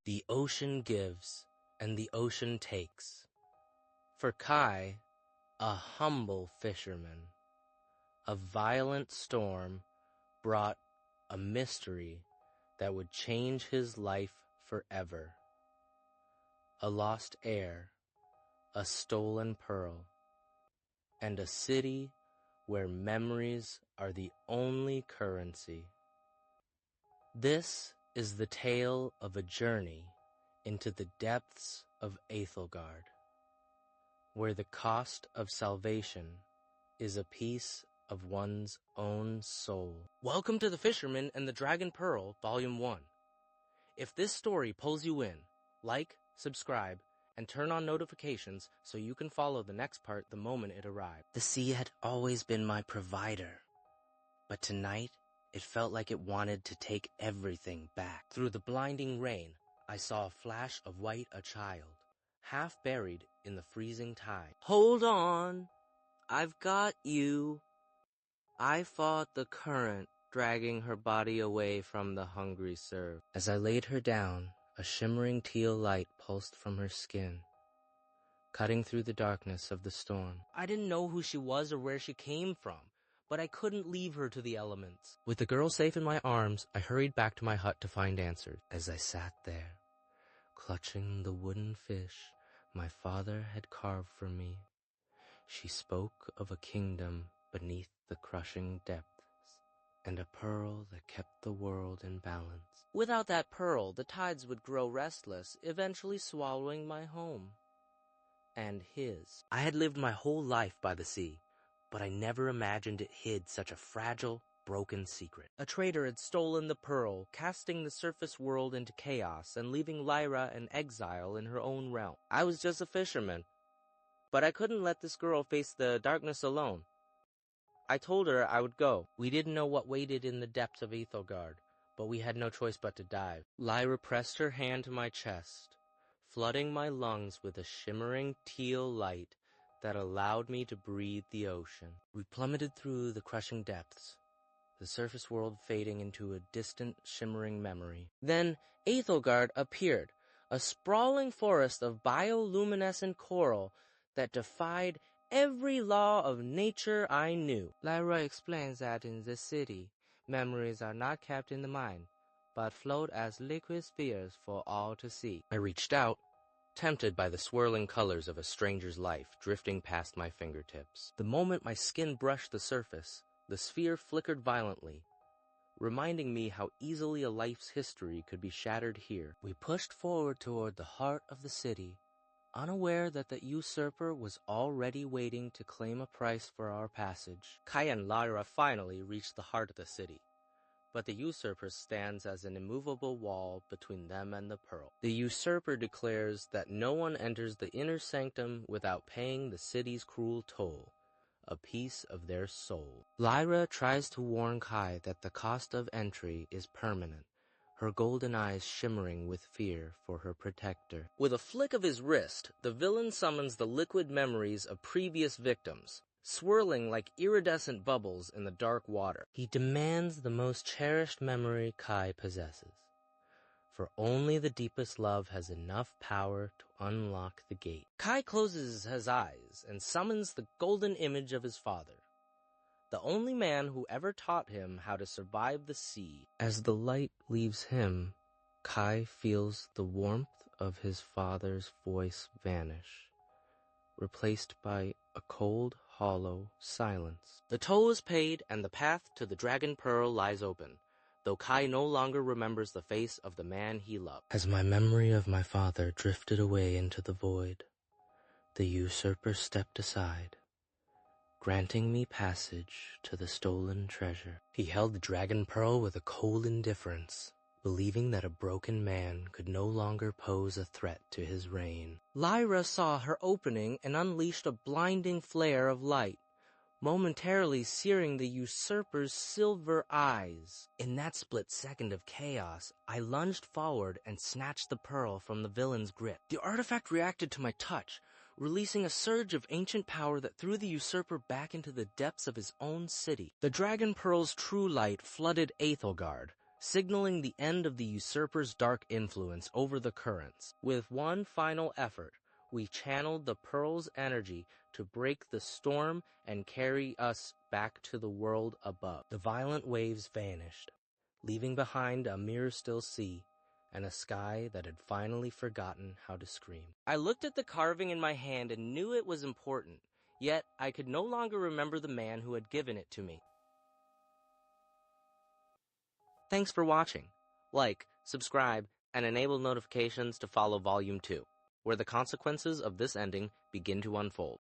The ocean gives, and the ocean takes. For Kai, a humble fisherman, a violent storm brought a mystery that would change his life forever. A lost heir, a stolen pearl, and a city where memories are the only currency. This is the tale of a journey into the depths of Aethelgard, where the cost of salvation is a piece of one's own soul. Welcome to The Fisherman and the Dragon Pearl, Volume 1. If this story pulls you in, like, subscribe, and turn on notifications so you can follow the next part the moment it arrives. The sea had always been my provider, but tonight it felt like it wanted to take everything back. Through the blinding rain, I saw a flash of white, a child, half buried in the freezing tide. Hold on, I've got you. I fought the current, dragging her body away from the hungry surf. As I laid her down, a shimmering teal light pulsed from her skin, cutting through the darkness of the storm. I didn't know who she was or where she came from, but I couldn't leave her to the elements. With the girl safe in my arms, I hurried back to my hut to find answers. As I sat there, clutching the wooden fish my father had carved for me, she spoke of a kingdom beneath the crushing depths, and a pearl that kept the world in balance. Without that pearl, the tides would grow restless, eventually swallowing my home. And his. I had lived my whole life by the sea, but I never imagined it hid such a fragile, broken secret. A traitor had stolen the pearl, casting the surface world into chaos and leaving Lyra in exile in her own realm. I was just a fisherman, but I couldn't let this girl face the darkness alone. I told her I would go. We didn't know what waited in the depths of Aethelgard, but we had no choice but to dive. Lyra pressed her hand to my chest, flooding my lungs with a shimmering teal light that allowed me to breathe the ocean. We plummeted through the crushing depths, the surface world fading into a distant, shimmering memory. Then Aethelgard appeared, a sprawling forest of bioluminescent coral that defied every law of nature I knew. Lyra explains that in this city, memories are not kept in the mind, but float as liquid spheres for all to see. I reached out, tempted by the swirling colors of a stranger's life drifting past my fingertips. The moment my skin brushed the surface, the sphere flickered violently, reminding me how easily a life's history could be shattered here. We pushed forward toward the heart of the city, unaware that the usurper was already waiting to claim a price for our passage. Kai and Lyra finally reached the heart of the city, but the usurper stands as an immovable wall between them and the pearl. The usurper declares that no one enters the inner sanctum without paying the city's cruel toll, a piece of their soul. Lyra tries to warn Kai that the cost of entry is permanent, her golden eyes shimmering with fear for her protector. With a flick of his wrist, the villain summons the liquid memories of previous victims, swirling like iridescent bubbles in the dark water. He demands the most cherished memory Kai possesses, for only the deepest love has enough power to unlock the gate. Kai closes his eyes and summons the golden image of his father, the only man who ever taught him how to survive the sea. As the light leaves him, Kai feels the warmth of his father's voice vanish, replaced by a cold, hollow silence. The toll is paid, and the path to the Dragon Pearl lies open, though Kai no longer remembers the face of the man he loved. As my memory of my father drifted away into the void, the usurper stepped aside, granting me passage to the stolen treasure. He held the Dragon Pearl with a cold indifference, believing that a broken man could no longer pose a threat to his reign. Lyra saw her opening and unleashed a blinding flare of light, momentarily searing the usurper's silver eyes. In that split second of chaos, I lunged forward and snatched the pearl from the villain's grip. The artifact reacted to my touch, releasing a surge of ancient power that threw the usurper back into the depths of his own city. The Dragon Pearl's true light flooded Aethelgard, signaling the end of the usurper's dark influence over the currents. With one final effort, we channeled the pearl's energy to break the storm and carry us back to the world above. The violent waves vanished, leaving behind a mirror-still sea and a sky that had finally forgotten how to scream. I looked at the carving in my hand and knew it was important, yet I could no longer remember the man who had given it to me. Thanks for watching. Like, subscribe, and enable notifications to follow Volume 2, where the consequences of this ending begin to unfold.